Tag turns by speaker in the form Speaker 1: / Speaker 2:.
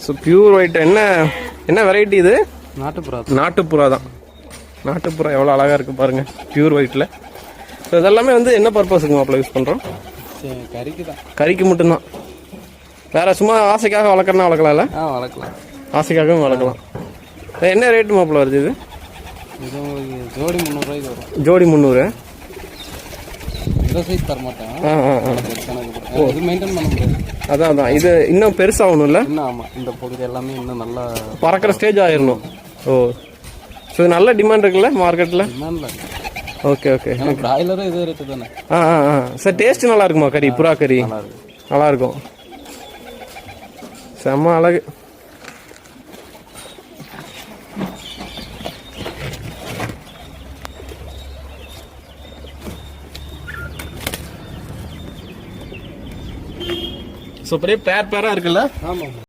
Speaker 1: So pure white. என்ன variety இது?
Speaker 2: நாட்டுப்புறா.
Speaker 1: நாட்டுப்புறா தான். நாட்டுப்புறா எவ்வளோ அழகாக இருக்குது பாருங்கள், பியூர் ஒயிட்டில். ஸோ இதெல்லாமே வந்து என்ன பர்பஸுக்கு மாப்பிள்ள யூஸ் பண்ணுறோம்?
Speaker 2: கறிக்கு தான்.
Speaker 1: கறிக்கு மட்டும்தான். வேறு சும்மா ஆசைக்காக வளர்க்குறனா வளர்க்கலாம்ல?
Speaker 2: வளர்க்கலாம்.
Speaker 1: ஆசைக்காகவும் வளர்க்கலாம். என்ன ரேட்டு மாப்பிள்ள வருது இது?
Speaker 2: இது உங்களுக்கு ஜோடி 300 ரூபாய்க்கு வரும்.
Speaker 1: ஜோடி 300.
Speaker 2: இந்த சைஸ் தர மாட்டேன். இது மெயின்டைன் பண்ண முடியாது.
Speaker 1: அதான் இது இன்னும் பெருசாகணும்ல?
Speaker 2: இன்னும் ஆமாம், இந்த பொழுது எல்லாமே இன்னும் நல்லா
Speaker 1: பறக்கிற ஸ்டேஜ் ஆயிடணும். ஓ, ஸோ நல்ல டிமாண்ட் இருக்குல்ல மார்க்கெட்டில்?
Speaker 2: டிமாண்டில்.
Speaker 1: Okay okay.
Speaker 2: பிராய்லரும் இதே ரேட்டு தானே?
Speaker 1: சார் டேஸ்ட் நல்லா இருக்குமா கறி? புறா கறி நல்லா இருக்கும். செம்ம அழகு. ஸோ அப்படியே பேராக இருக்குல்ல?
Speaker 2: ஆமாம்.